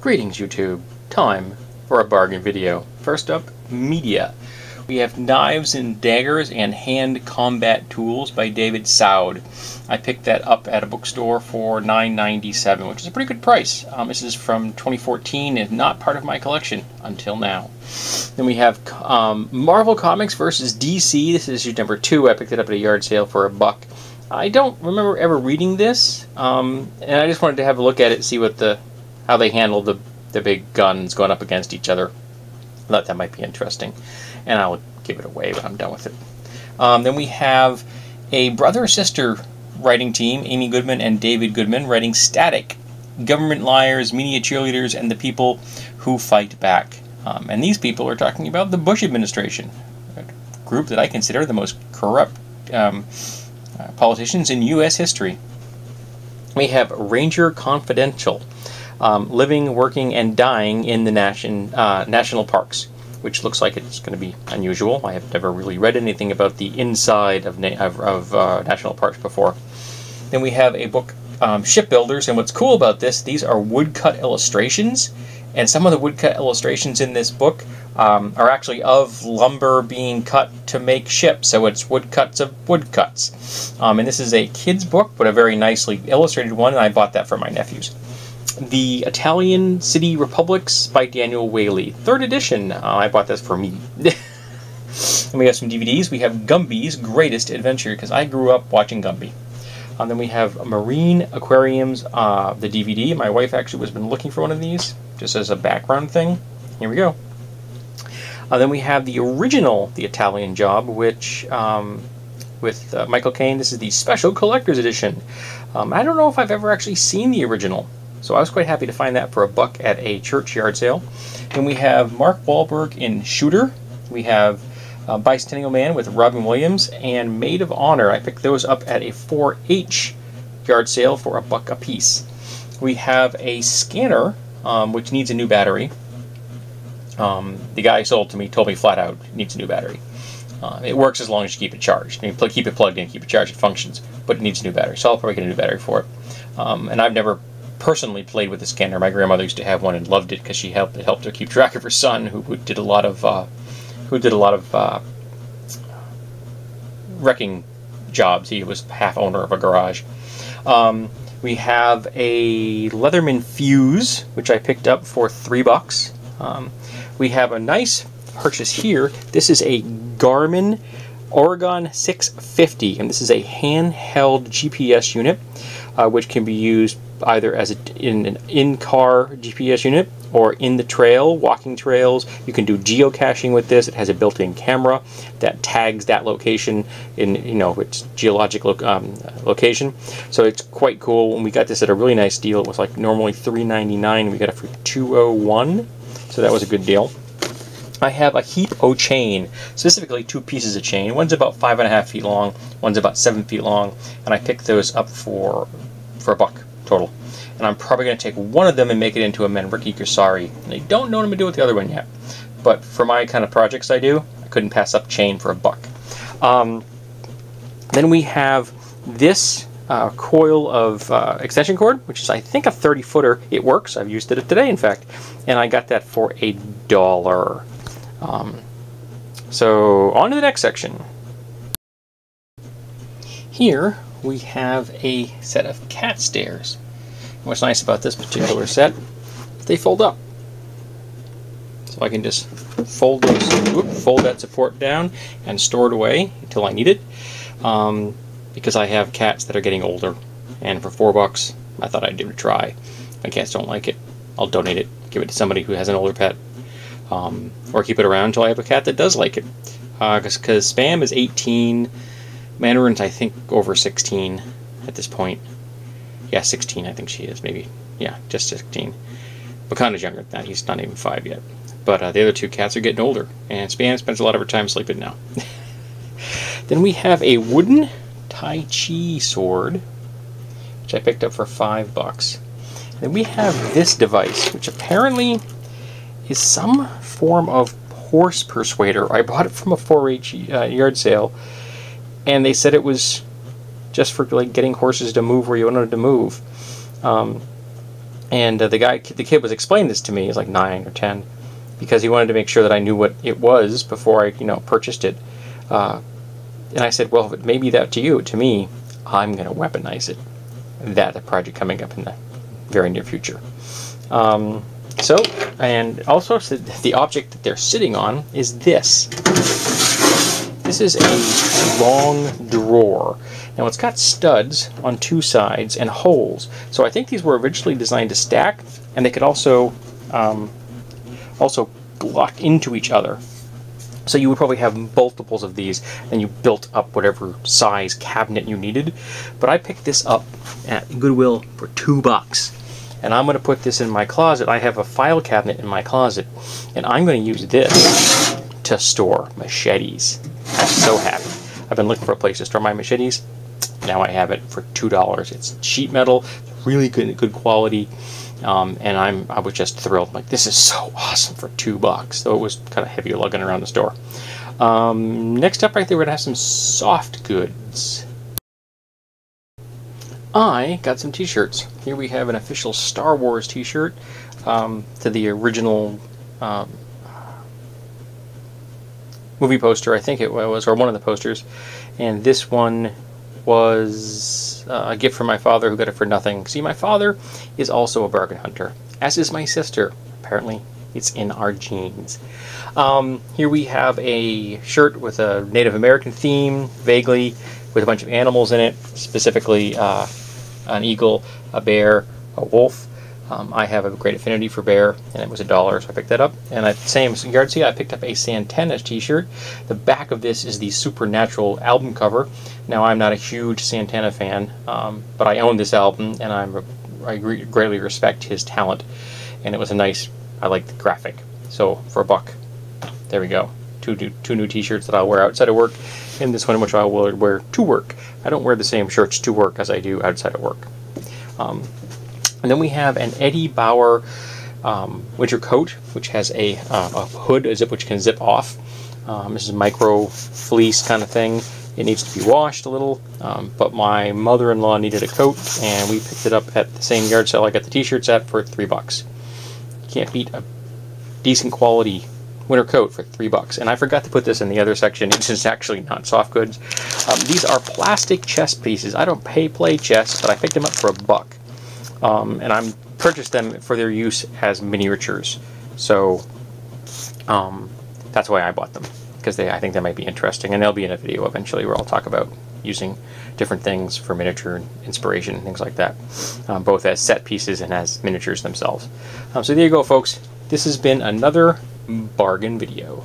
Greetings YouTube, time for a bargain video. First up, media. We have Knives and Daggers and Hand Combat Tools by David Soud. I picked that up at a bookstore for $9.97, which is a pretty good price. This is from 2014 and not part of my collection until now. Then we have Marvel Comics versus DC. This is issue number 2. I picked it up at a yard sale for $1. I don't remember ever reading this, and I just wanted to have a look at it and see what how they handle the big guns going up against each other. I thought that might be interesting, and I'll give it away when I'm done with it. Then we have a brother-sister writing team, Amy Goodman and David Goodman, writing Static, Government Liars, Media Cheerleaders, and the People Who Fight Back. And these people are talking about the Bush administration, a group that I consider the most corrupt politicians in U.S. history. We have Ranger Confidential, living, working, and dying in the national parks, which looks like it's going to be unusual. I have never really read anything about the inside of national parks before. Then we have a book, Shipbuilders, and what's cool about this, these are woodcut illustrations, and some of the woodcut illustrations in this book are actually of lumber being cut to make ships, so it's woodcuts of woodcuts. And this is a kid's book, but a very nicely illustrated one, and I bought that for my nephews. The Italian City Republics by Daniel Whaley. 3rd edition. I bought this for me. And we have some DVDs. We have Gumby's Greatest Adventure, because I grew up watching Gumby. And then we have Marine Aquariums, the DVD. My wife actually has been looking for one of these, just as a background thing. Here we go. Then we have the original The Italian Job, which with Michael Caine. This is the Special Collector's Edition. I don't know if I've ever actually seen the original, so I was quite happy to find that for $1 at a church yard sale. Then we have Mark Wahlberg in Shooter. We have Bicentennial Man with Robin Williams and Maid of Honor. I picked those up at a 4-H yard sale for $1 a piece. We have a scanner which needs a new battery. The guy sold to me told me flat out it needs a new battery. It works as long as you keep it charged. You keep it plugged in, keep it charged, it functions, but it needs a new battery. So I'll probably get a new battery for it. And I've never personally played with the scanner. My grandmother used to have one and loved it because it helped her keep track of her son, who did a lot of wrecking jobs. He was half owner of a garage. We have a Leatherman fuse, which I picked up for $3. We have a nice purchase here. This is a Garmin Oregon 650, and this is a handheld GPS unit, which can be used either as in an in-car GPS unit or in the trail, walking trails. You can do geocaching with this. It has a built-in camera that tags that location in, its geologic location. So it's quite cool. And we got this at a really nice deal. It was like normally $3.99. We got it for $2.01. So that was a good deal. I have a Heap O chain, specifically 2 pieces of chain. One's about 5.5 feet long, one's about 7 feet long, and I picked those up for $1 total. And I'm probably going to take one of them and make it into a Manriki Kusari. And I don't know what I'm going to do with the other one yet. But for my kind of projects I do, I couldn't pass up chain for $1. Then we have this coil of extension cord, which is I think a 30-footer. It works. I've used it today, in fact. And I got that for $1. So on to the next section. Here we have a set of cat stairs. What's nice about this particular set, they fold up. So I can just fold that support down and store it away until I need it. Because I have cats that are getting older, and for $4 I thought I'd give it a try. If my cats don't like it, I'll donate it, give it to somebody who has an older pet, or keep it around until I have a cat that does like it. Because Spam is 18, Mandarin's I think over 16 at this point. Yeah, 16 I think she is, maybe. Yeah, just 16. Makana's younger than that, he's not even 5 yet. But the other 2 cats are getting older, and Spam spends a lot of her time sleeping now. Then we have a wooden Tai Chi sword, which I picked up for $5. Then we have this device, which apparently is some form of horse persuader. I bought it from a 4-H yard sale, and they said it was just for like getting horses to move where you wanted to move. And the kid was explaining this to me. He's like 9 or 10, because he wanted to make sure that I knew what it was before I, purchased it. And I said, well, if it may be that to you, to me, I'm going to weaponize it. That's a project coming up in the very near future. And also the object that they're sitting on is this. This is a long drawer. Now it's got studs on 2 sides and holes. So I think these were originally designed to stack, and they could also lock into each other. So you would probably have multiples of these, and you built up whatever size cabinet you needed. But I picked this up at Goodwill for $2. And I'm going to put this in my closet. I have a file cabinet in my closet, and I'm going to use this to store machetes. I'm so happy. I've been looking for a place to store my machetes. Now I have it for $2. It's sheet metal, really good quality. And I was just thrilled. Like, this is so awesome for $2. So it was kind of heavy lugging around the store. Next up right there, we're going to have some soft goods. I got some t-shirts. Here we have an official Star Wars t-shirt to the original movie poster, I think it was, or one of the posters. And this one was a gift from my father, who got it for nothing. See, my father is also a bargain hunter, as is my sister. Apparently, it's in our genes. Here we have a shirt with a Native American theme, vaguely, with a bunch of animals in it, specifically an eagle, a bear, a wolf. I have a great affinity for bear, and it was $1, so I picked that up. And at the same yard sale, I picked up a Santana t-shirt. The back of this is the Supernatural album cover. Now, I'm not a huge Santana fan, but I own this album, and I greatly respect his talent. And it was I like the graphic. So, for $1, there we go. Two new t-shirts that I'll wear outside of work, and this one which I will wear to work. I don't wear the same shirts to work as I do outside of work. And then we have an Eddie Bauer winter coat, which has a hood, a zip which can zip off. This is a micro fleece kind of thing. It needs to be washed a little, but my mother-in-law needed a coat, and we picked it up at the same yard sale I got the t-shirts at for $3. Can't beat a decent quality winter coat for $3. And I forgot to put this in the other section. It's just actually not soft goods. These are plastic chess pieces. I don't play chess, but I picked them up for $1. And I purchased them for their use as miniatures. So that's why I bought them, because I think they might be interesting, and they'll be in a video eventually where I'll talk about using different things for miniature inspiration and things like that, both as set pieces and as miniatures themselves. So there you go, folks. This has been another bargain video.